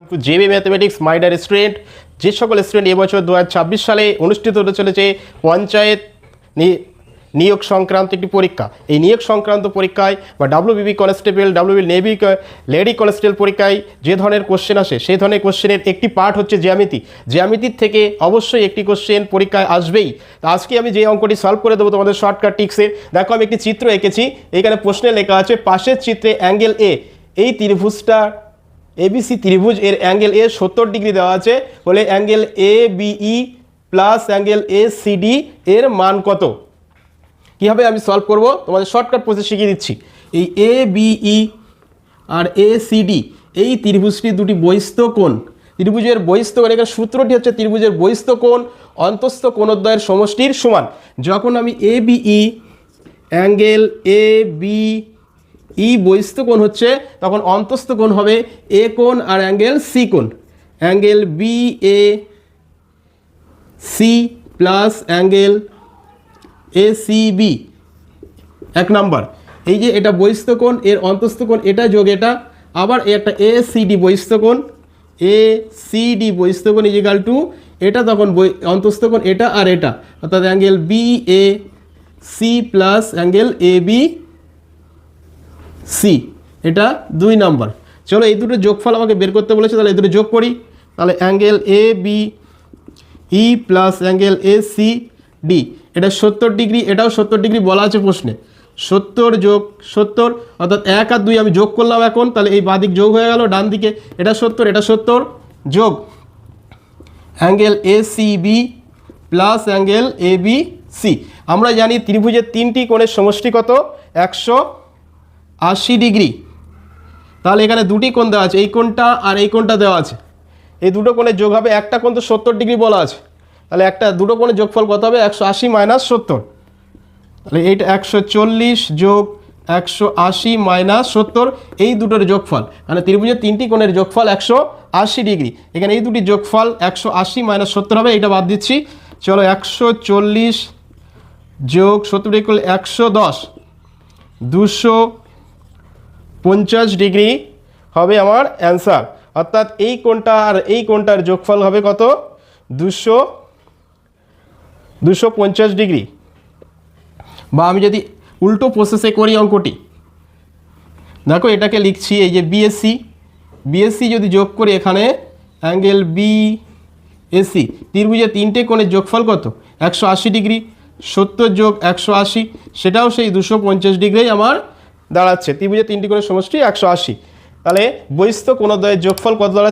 Two JB mathematics my dear student, যে সকল student এবছর 2026 সালে অনুষ্ঠিত হতে চলেছে পঞ্চায়েত নিয়োগ সংক্রান্ত একটি পরীক্ষা। এই নিয়োগ সংক্রান্ত পরীক্ষায় বা WBP constable, WB navy lady constable পরীক্ষায় যে ধরনের কোশ্চেন আসে সেই ধরনের কোশ্চেনের একটি পার্ট হচ্ছে জ্যামিতি। জ্যামিতির থেকে অবশ্যই একটি কোশ্চেন পরীক্ষায় আসবেই। তো আজকে আমি যে অঙ্কটি সলভ করে দেবো তোমাদের শর্টকাট টিক্সে। দেখো আমি একটি চিত্র এঁকেছি, এইখানে প্রশ্নে লেখা আছে পাশের চিত্রে অ্যাঙ্গেল এ, এই ত্রিভুজটা এবিসি ত্রিভুজ এর অ্যাঙ্গেল এ 70 ডিগ্রি দেওয়া আছে, বলে angle A B E plus angle A C D এর মান কত। কীভাবে আমি সলভ করব তোমাদের শর্টকাট প্রসেস শিখিয়ে দিচ্ছি। এই এ বিই আর এ সিডি এই ত্রিভুজটি দুটি বহিস্থ কোণ, ত্রিভুজের বহিস্থ কোণ, এখানে সূত্রটি হচ্ছে ত্রিভুজের বহিস্থ কোণ অন্তস্থ কোণদ্বয়ের সমষ্টির সমান। যখন আমি A B E angle A B E বহিস্থ কোণ হচ্ছে, তখন অন্তস্থ কোণ হবে এ কোণ আর অ্যাঙ্গেল সি কোণ। Angle B A C plus angle A C B এক নাম্বার। এই যে এটা বহিস্থ কোণ, এর অন্তস্থ কোণ এটা যোগ এটা, আবার একটা এ সি ডি বহিস্থ কোণ, এ সি ডি বহিস্থ কোণ ইজিক্যাল টু এটা তখন অন্তস্থ কোণ এটা আর এটা, অর্থাৎ angle B A C plus angle A B C, এটা 2 নাম্বার। চলো এই দুটো যোগফল আমাকে বের করতে বলেছে, তাহলে এই দুটো যোগ করি। তাহলে angle A B E plus angle A C D, এটা 70 ডিগ্রি, এটাও 70 ডিগ্রি বলা আছে প্রশ্নে। 70 যোগ 70 অর্থাৎ 1 আর 2 আমি যোগ করলাম এখন, তাহলে এই বাদিক যোগ হয়ে গেল, ডান দিকে এটা 70 এটা 70 যোগ angle A C B plus angle A B C. আমরা জানি ত্রিভুজের 3টি কোণের সমষ্টি কত, 180 ডিগ্রি। তাহলে এখানে দুটি কোণ দেওয়া আছে, এই কোণটা আর এই কোণটা দেওয়া আছে, এই দুটো কোণের যোগ হবে, একটা কোণ তো 70 ডিগ্রি বলা আছে, তাহলে দুটো কোণের যোগফল কত হবে, 180 মাইনাস 70। তাহলে এইটা 140 যোগ 180 মাইনাস 70, এই দুটোর যোগফল, মানে ত্রিভুজের 3টি কোণের যোগফল 180 ডিগ্রি। এখানে এই দুটি যোগফল 180 মাইনাস 70 হবে, এইটা বাদ দিচ্ছি। চলো 140 যোগ 70 ইকুয়াল 110, 250 ডিগ্রি হবে আমার অ্যান্সার। অর্থাৎ এই কোণটা আর এই কোণটার যোগফল হবে কত, 250 ডিগ্রি। বা আমি যদি উল্টো প্রসেসে করি অঙ্কটি, দেখো এটাকে লিখছি এই যে বিএসসি, বিএসসি যদি যোগ করি এখানে অ্যাঙ্গেল বি এসি, ত্রিভুজের 3টে কোণের যোগফল কত, 180 ডিগ্রি, 70 যোগ 180 সেটাও সেই 250 ডিগ্রি আমার দাঁড়াচ্ছে। ত্রিভুজের 3টি কোণের সমষ্টি 180, তাহলে বহিস্থ কোণদ্বয়ের যোগফল কত দাঁড়াচ্ছে।